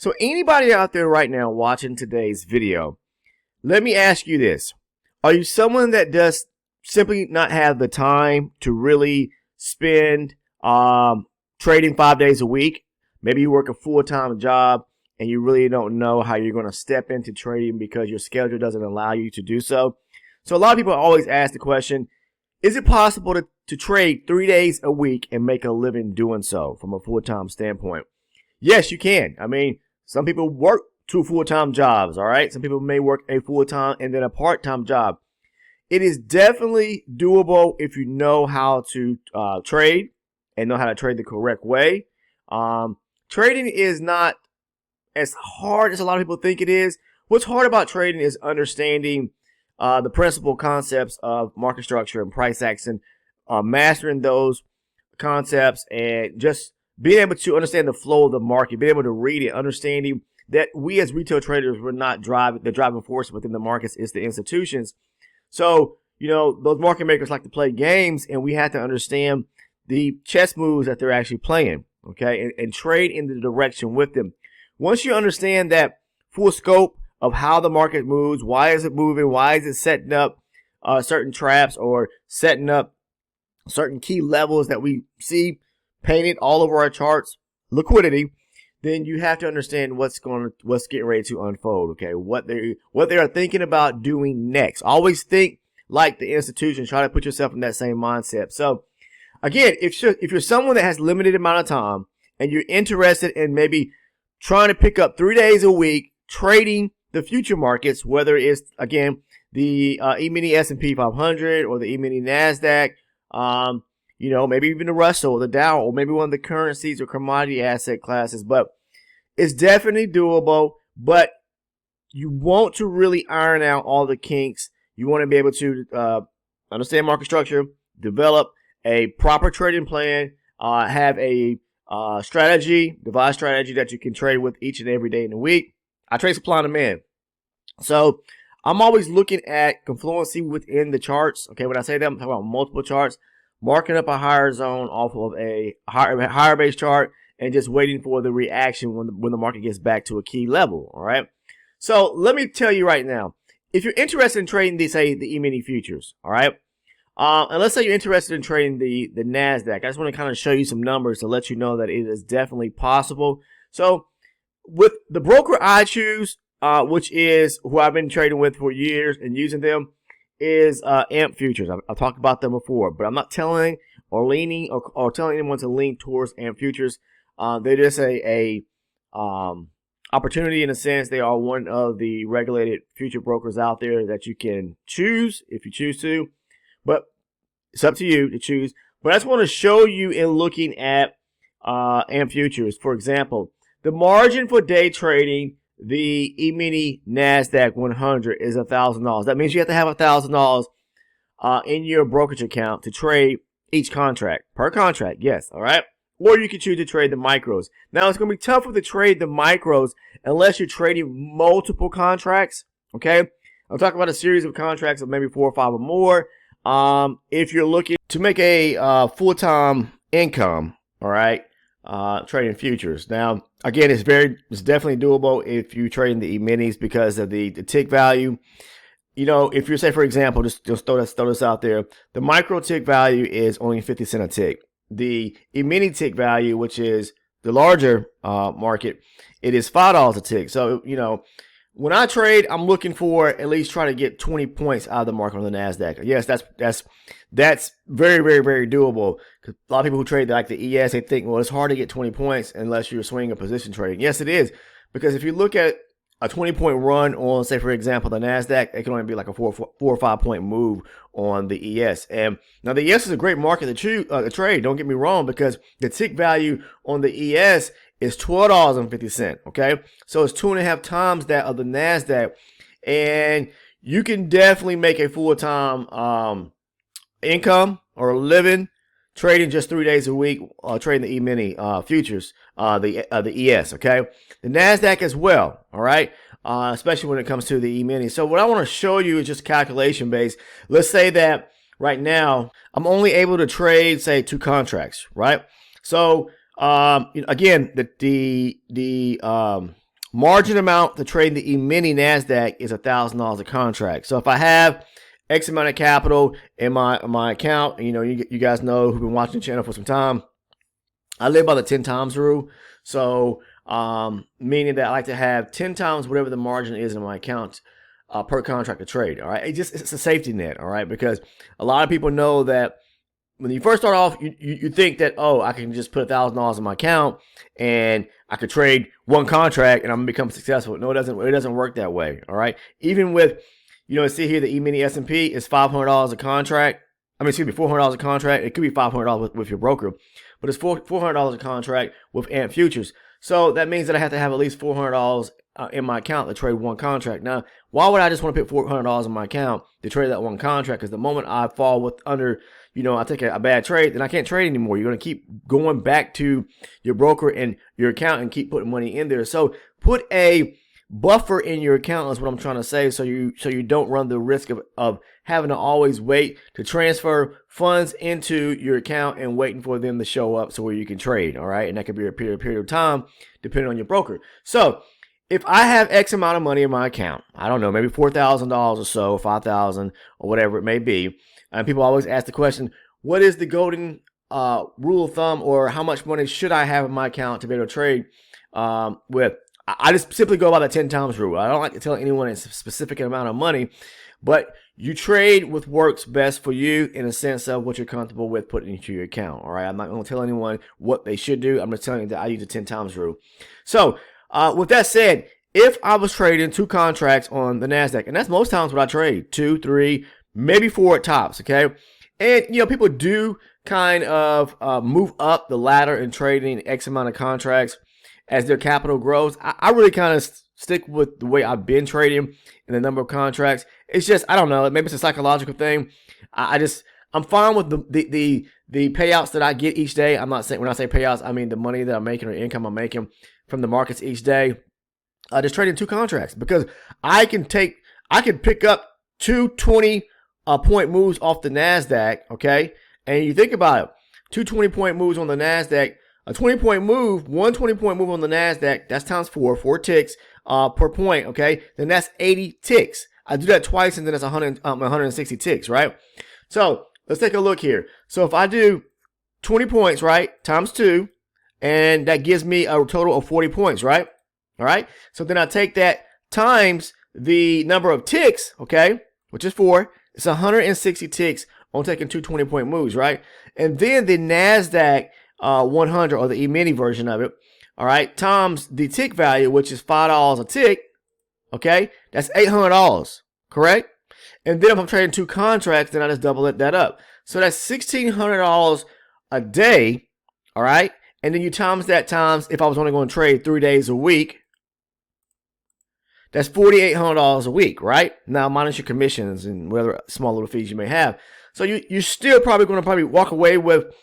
So anybody out there right now watching today's video, let me ask you this. Are you someone that does simply not have the time to really spend trading 5 days a week? Maybe you work a full-time job and you really don't know how you're going to step into trading because your schedule doesn't allow you to do so. So a lot of people always ask the question, is it possible to trade 3 days a week and make a living doing so from a full-time standpoint? Yes, you can. I mean, some people work 2 full-time jobs, all right? Some people may work a full-time and then a part-time job. It is definitely doable if you know how to trade and know how to trade the correct way. Trading is not as hard as a lot of people think it is. What's hard about trading is understanding the principal concepts of market structure and price action, mastering those concepts, and just being able to understand the flow of the market, being able to read it, understanding that we as retail traders, we're not the driving force within the markets, it's the institutions. So, those market makers like to play games, and we have to understand the chess moves that they're actually playing, okay, and trade in the direction with them. Once you understand that full scope of how the market moves, why is it moving, why is it setting up certain traps or setting up certain key levels that we see painted all over our charts, liquidity, then you have to understand what's getting ready to unfold, okay? What they are thinking about doing next. Always think like the institution. Try to put yourself in that same mindset. So again, if you're someone that has limited amount of time and you're interested in maybe trying to pick up 3 days a week trading the future markets, whether it's again the E-mini S&P 500 or the E-mini Nasdaq, maybe even the Russell or the Dow, or maybe one of the currencies or commodity asset classes. But it's definitely doable, but you want to really iron out all the kinks. You want to be able to understand market structure, develop a proper trading plan, have a device strategy that you can trade with each and every day in the week. I trade supply and demand. So I'm always looking at confluency within the charts. Okay, when I say that, I'm talking about multiple charts, marking up a higher zone off of a higher base chart and just waiting for the reaction when the market gets back to a key level. All right. So let me tell you right now, if you're interested in trading the E-mini futures, all right, and let's say you're interested in trading the Nasdaq, I just want to kind of show you some numbers to let you know that it is definitely possible. So with the broker I choose, which is who I've been trading with for years and using them, is AMP futures. I've talked about them before, but I'm not telling or leaning or telling anyone to lean towards AMP futures. They're just a opportunity in a sense. They are one of the regulated future brokers out there that you can choose if you choose to, but it's up to you to choose. But I just want to show you in looking at AMP futures. For example, the margin for day trading the E-mini Nasdaq 100 is $1,000. That means you have to have $1,000 in your brokerage account to trade each contract, per contract, yes, all right? Or you can choose to trade the micros. Now, it's going to be tougher to trade the micros unless you're trading multiple contracts, okay? I'm talking about a series of contracts of maybe 4 or 5 or more. If you're looking to make a full-time income, all right, trading futures. Now, again, it's definitely doable if you trade in the E-minis because of the tick value. If you say, for example, just throw this out there, the micro tick value is only 50 cents a tick. The E-mini tick value, which is the larger market, it is $5 a tick. So, when I trade, I'm looking for at least try to get 20 points out of the market on the Nasdaq. Yes, that's very, very, very doable. Because a lot of people who trade like the ES, they think, well, it's hard to get 20 points unless you're swinging a position trading. Yes, it is. Because if you look at a 20-point run on, say, for example, the Nasdaq, it can only be like a 4 or 5 point move on the ES. And now the ES is a great market to trade. Don't get me wrong, because the tick value on the ES is $12.50. Okay, so it's 2.5 times that of the Nasdaq, and you can definitely make a full-time income or living trading just 3 days a week, trading the E-mini futures, the ES. Okay, the Nasdaq as well. All right, especially when it comes to the E-mini. So what I want to show you is just calculation based. Let's say that right now I'm only able to trade, say, 2 contracts. Right, so again, the margin amount to trade the E-mini NASDAQ is $1,000 a contract. So if I have X amount of capital in my account, you guys know who've been watching the channel for some time, I live by the 10 times rule. So meaning that I like to have 10 times whatever the margin is in my account per contract to trade. All right, it's a safety net. All right, because a lot of people know that when you first start off, you think that, oh, I can just put $1,000 in my account and I could trade one contract and I'm gonna become successful. No, it doesn't work that way. All right, even with, see here the E-mini S&P is $500 a contract. I mean, excuse me, $400 a contract. It could be $500 with your broker, but it's $400 a contract with AMP futures. So that means that I have to have at least $400 in my account to trade one contract. Now, why would I just want to put $400 in my account to trade that one contract? Because the moment I fall under, I take a bad trade, then I can't trade anymore. You're going to keep going back to your broker and your account and keep putting money in there. So put a buffer in your account is what I'm trying to say, so you don't run the risk of having to always wait to transfer funds into your account and waiting for them to show up so where you can trade. All right, and that could be a period of time depending on your broker. So if I have X amount of money in my account, I don't know, maybe $4,000 or so, $5,000 or whatever it may be, and people always ask the question, what is the golden rule of thumb, or how much money should I have in my account to be able to trade with? I just simply go by the 10 times rule. I don't like to tell anyone a specific amount of money, but you trade what works best for you in a sense of what you're comfortable with putting into your account. All right, I'm not going to tell anyone what they should do. I'm just telling you that I use the 10 times rule. So with that said, if I was trading two contracts on the NASDAQ, and that's most times what I trade, 2, 3, maybe 4 at tops, okay? And, people do kind of move up the ladder in trading X amount of contracts as their capital grows. I really kind of stick with the way I've been trading and the number of contracts. It's just, I don't know, maybe it's a psychological thing. I'm fine with the payouts that I get each day. I'm not saying, when I say payouts, I mean the money that I'm making or income I'm making from the markets each day. Just trading two contracts, because I can pick up two 20-point moves off the NASDAQ, okay? And you think about it, two 20-point moves on the NASDAQ, a 20-point move, one 20-point move on the NASDAQ, that's times 4 ticks per point, okay? Then that's 80 ticks. I do that twice, and then that's 160 ticks, right? So let's take a look here. So if I do 20 points, right, times 2, and that gives me a total of 40 points, right? All right. So then I take that times the number of ticks, okay, which is 4. It's 160 ticks on taking two 20-point moves, right? And then the NASDAQ 100, or the E-mini version of it, all right, times the tick value, which is $5 a tick, okay, that's $800, correct? And then if I'm trading two contracts, then I just double that up. So that's $1,600 a day, all right? And then you times that times, if I was only going to trade 3 days a week, that's $4,800 a week, right? Now, minus your commissions and whatever small little fees you may have. So you're still probably going to walk away with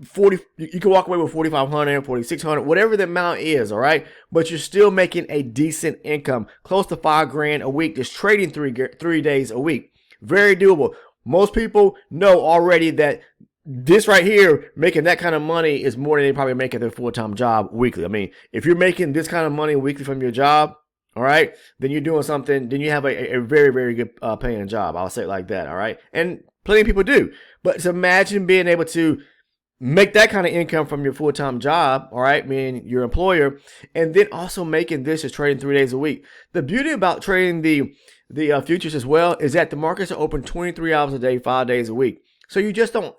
40. You can walk away with 4,500, 4,600, whatever the amount is, all right? But you're still making a decent income, close to $5,000 a week, just trading 3 days a week. Very doable. Most people know already that this right here, making that kind of money, is more than they probably make at their full-time job weekly. I mean, if you're making this kind of money weekly from your job, all right, then you're doing something, then you have a very, very good paying job. I'll say it like that, all right? And plenty of people do. But just imagine being able to make that kind of income from your full-time job, all right, meaning your employer, and then also making this as trading 3 days a week. The beauty about trading the futures as well is that the markets are open 23 hours a day, 5 days a week. So you just don't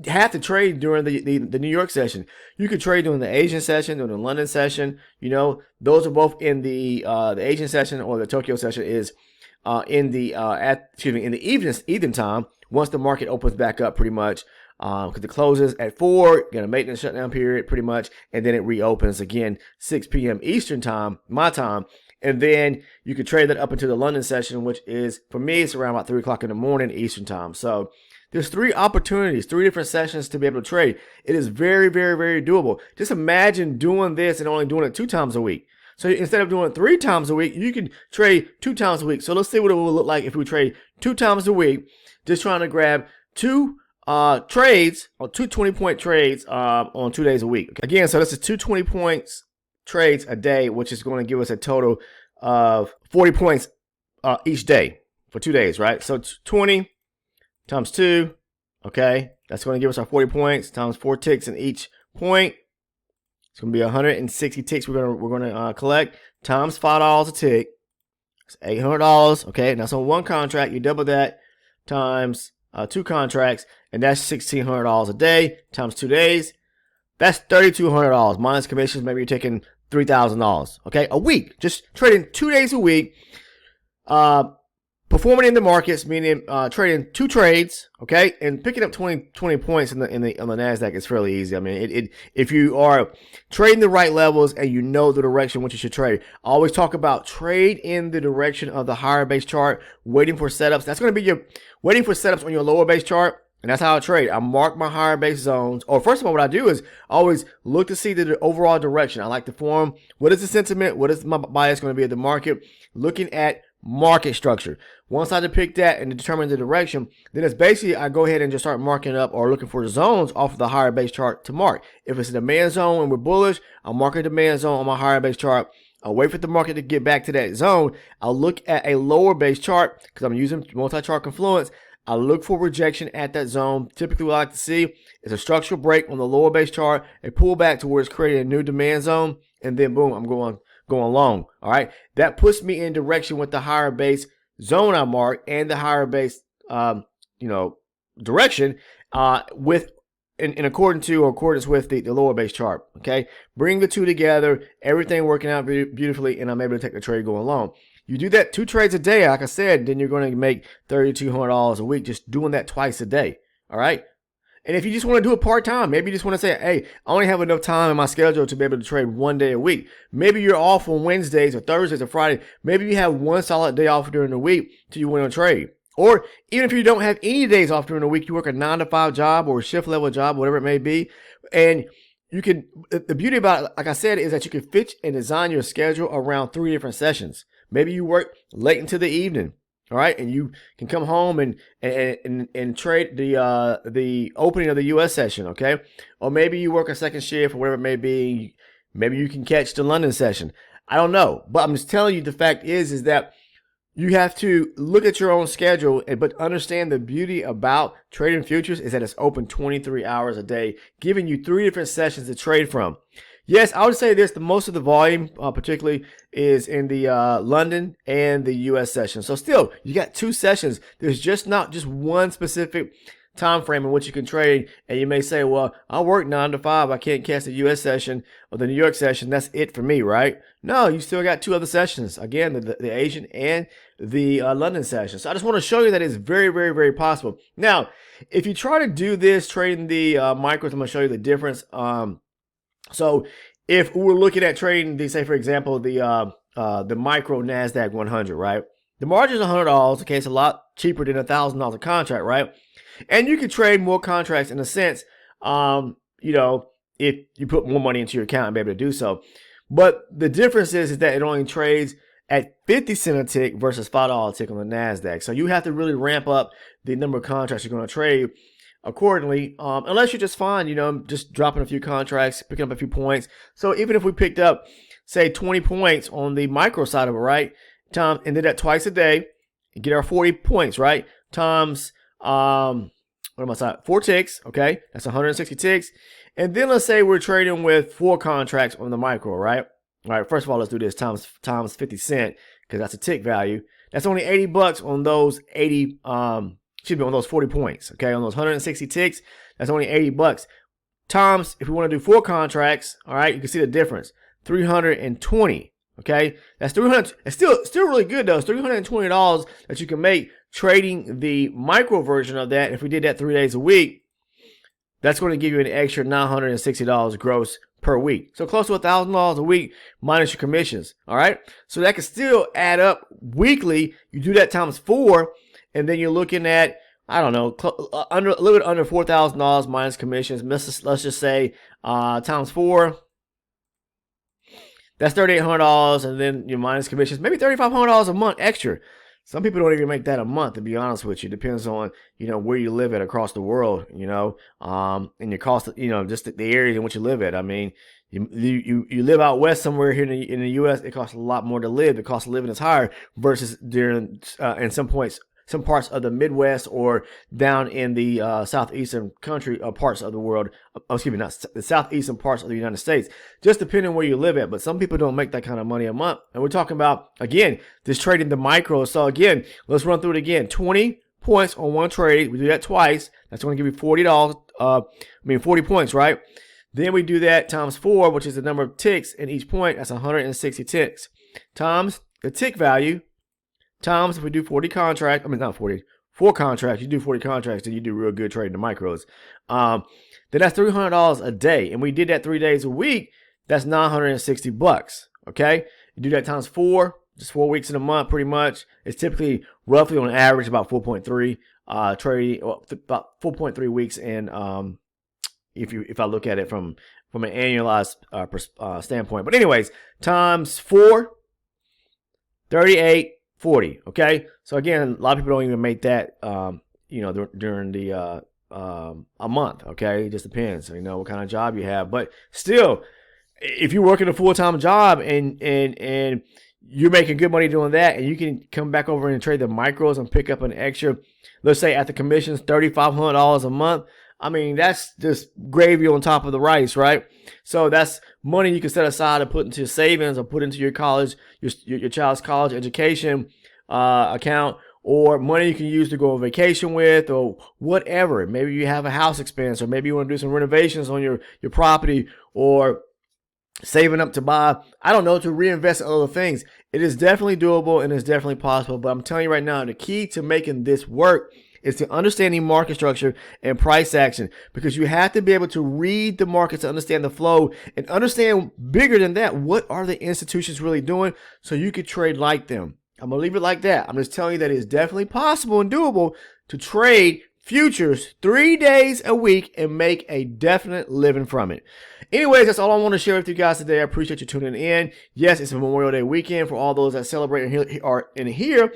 have to trade during the New York session. You could trade during the Asian session, during the London session. Those are both in the Asian session, or the Tokyo session is in the evening time, once the market opens back up, pretty much, because it closes at 4, got a maintenance shutdown period pretty much, and then it reopens again 6 p.m. Eastern time, my time. And then you can trade that up into the London session, which is, for me, it's around about 3 o'clock in the morning Eastern time. So there's 3 opportunities, 3 different sessions to be able to trade. It is very, very, very doable. Just imagine doing this and only doing it 2 times a week. So instead of doing it 3 times a week, you can trade 2 times a week. So let's see what it will look like if we trade 2 times a week, just trying to grab 2 trades, or 2 20-point trades on 2 days a week. Again, so this is 2 20 points trades a day, which is going to give us a total of 40 points each day for 2 days, right? So 20 times 2, okay? That's going to give us our 40 points times 4 ticks in each point. It's going to be 160 ticks we're going to collect times $5 a tick. It's $800, okay? And that's on one contract. You double that times 2 contracts, and that's $1,600 a day times 2 days. That's $3,200 minus commissions. Maybe you're taking $3,000, okay? A week, just trading 2 days a week. Performing in the markets, meaning trading 2 trades, okay, and picking up 20 points on the Nasdaq is fairly easy. I mean, if you are trading the right levels and you know the direction which you should trade. I always talk about trade in the direction of the higher base chart, waiting for setups. That's going to be your waiting for setups on your lower base chart. And that's how I trade. I mark my higher base zones. Or first of all, what I do is I always look to see the overall direction. I like to form what is the sentiment, what is my bias going to be at the market, looking at market structure. Once I depict that and determine the direction, then it's basically I go ahead and just start marking up or looking for the zones off of the higher base chart to mark. If it's a demand zone and we're bullish, I'll mark a demand zone on my higher base chart. I'll wait for the market to get back to that zone. I'll look at a lower base chart because I'm using multi-chart confluence. I look for rejection at that zone. Typically what I like to see is a structural break on the lower base chart, a pullback to where it's creating a new demand zone, and then boom, I'm going long. All right. That puts me in direction with the higher base zone I mark and the higher base direction in accordance with the lower base chart. Okay. Bring the two together, everything working out beautifully, and I'm able to take the trade going long. You do that 2 trades a day, like I said, then you're going to make $3,200 a week just doing that twice a day. All right. And if you just want to do it part-time, maybe you just want to say, hey, I only have enough time in my schedule to be able to trade 1 day a week. Maybe you're off on Wednesdays or Thursdays or Friday. Maybe you have 1 solid day off during the week till you want to trade. Or even if you don't have any days off during the week, you work a 9-to-5 job or a shift level job, whatever it may be. And you can, the beauty about it, like I said, is that you can fit and design your schedule around 3 different sessions. Maybe you work late into the evening, all right, and you can come home and trade the opening of the U.S. session, okay? Or maybe you work a second shift or whatever it may be. Maybe you can catch the London session. I don't know, but I'm just telling you the fact is that you have to look at your own schedule, but understand the beauty about trading futures is that it's open 23 hours a day, giving you 3 different sessions to trade from. Yes, I would say this, the most of the volume particularly is in the London and the U.S. session. So still, you got 2 sessions. There's just not just one specific time frame in which you can trade. And you may say, well, I work 9 to 5. I can't catch the U.S. session or the New York session. That's it for me, right? No, you still got 2 other sessions. Again, the Asian and the London session. So I just want to show you that it's very, very, very possible. Now, if you try to do this trading the micros, I'm going to show you the difference. So if we're looking at trading, say for example, the micro Nasdaq 100, right? The margin is $100. Okay, it's a lot cheaper than $1,000 a contract, right? And you can trade more contracts in a sense, if you put more money into your account and be able to do so. But the difference is that it only trades at 50 cents a tick versus $5 a tick on the Nasdaq. So you have to really ramp up the number of contracts you're going to trade accordingly, unless you're just fine, just dropping a few contracts, picking up a few points. So even if we picked up, say, 20 points on the micro side of it, right, and did that twice a day, and get our 40 points, right, times, 4 ticks, okay, that's 160 ticks. And then let's say we're trading with 4 contracts on the micro, right? All right, first of all, let's do this times 50 cents, because that's a tick value. That's only $80 on those on those 40 points, okay? On those 160 ticks, that's only $80. Times, if we want to do 4 contracts, all right, you can see the difference. 320, okay? That's 300. It's still really good though. It's $320 that you can make trading the micro version of that. If we did that 3 days a week, that's going to give you an extra $960 gross per week. So close to $1,000 a week minus your commissions, all right? So that can still add up weekly. You do that times 4. And then you're looking at, I don't know, a little bit under $4,000 minus commissions. Let's just say times 4. That's $3,800, and then your minus commissions, maybe $3,500 a month extra. Some people don't even make that a month, to be honest with you. Depends on, where you live at across the world, and your cost, just the area in which you live at. I mean, You live out west somewhere here in the U.S. It costs a lot more to live. The cost of living is higher versus during in some parts of the Midwest or down in the southeastern country parts of the world. Excuse me, not the southeastern parts of the United States. Just depending on where you live at. But some people don't make that kind of money a month. And we're talking about, again, this trading the micros. So again, let's run through it again. 20 points on one trade. We do that twice. That's going to give you $40. 40 points, right? Then we do that times 4, which is the number of ticks in each point. That's 160 ticks. Times the tick value. Times if we do 40 contracts. Not 40. 4 contracts. You do 40 contracts, then you do real good trading the micros. Then that's $300 a day. And we did that 3 days a week. That's $960. Okay? You do that times 4. Just 4 weeks in a month, pretty much. It's typically roughly on average about 4.3 trading, about 4.3 weeks in if I look at it from an annualized standpoint. But anyways, times 4, 38, 40. Okay, so again, a lot of people don't even make that during the a month. Okay, it just depends. What kind of job you have, but still, if you're working a full-time job and you're making good money doing that, and you can come back over and trade the micros and pick up an extra, let's say at the commissions, $3,500 a month. That's just gravy on top of the rice, right? So that's money you can set aside and put into savings or put into your college, your child's college education account, or money you can use to go on vacation with, or whatever. Maybe you have a house expense, or maybe you want to do some renovations on your property, or saving up to buy, to reinvest in other things. It is definitely doable and it's definitely possible. But I'm telling you right now, the key to making this work is to understanding market structure and price action, because you have to be able to read the market to understand the flow and understand bigger than that. What are the institutions really doing so you could trade like them? I'm going to leave it like that. I'm just telling you that it's definitely possible and doable to trade futures 3 days a week and make a definite living from it. Anyways, that's all I want to share with you guys today. I appreciate you tuning in. Yes, it's a Memorial Day weekend for all those that celebrate and here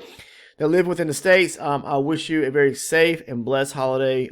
that live within the States. I wish you a very safe and blessed holiday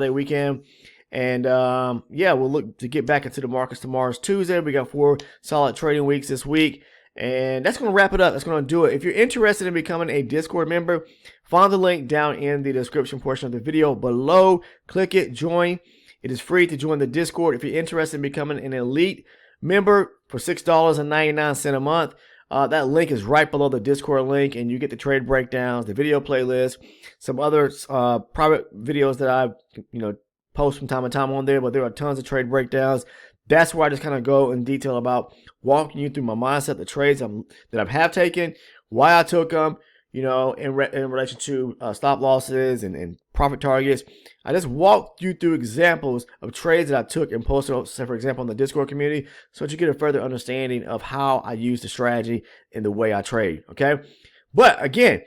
weekend. And we'll look to get back into the markets tomorrow's Tuesday. We got 4 solid trading weeks this week. And that's going to wrap it up. That's going to do it. If you're interested in becoming a Discord member, find the link down in the description portion of the video below. Click it, join. It is free to join the Discord. If you're interested in becoming an elite member for $6.99 a month, that link is right below the Discord link, and you get the trade breakdowns, the video playlist, some other private videos that I post from time to time on there, but there are tons of trade breakdowns. That's where I just kind of go in detail about walking you through my mindset, the trades that I have taken, why I took them, in relation to stop losses and profit targets. I just walked you through examples of trades that I took and posted, say, for example, in the Discord community, so that you get a further understanding of how I use the strategy and the way I trade, okay? But again,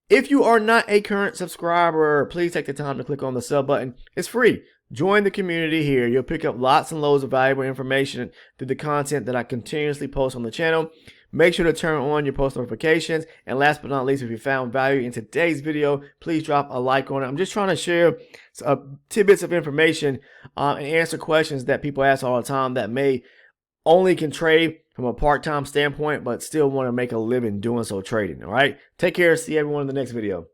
if you are not a current subscriber, please take the time to click on the sub button. It's free. Join the community here. You'll pick up lots and loads of valuable information through the content that I continuously post on the channel. Make sure to turn on your post notifications. And last but not least, if you found value in today's video, please drop a like on it. I'm just trying to share tidbits of information and answer questions that people ask all the time that can trade from a part-time standpoint, but still want to make a living doing so trading. All right. Take care. See everyone in the next video.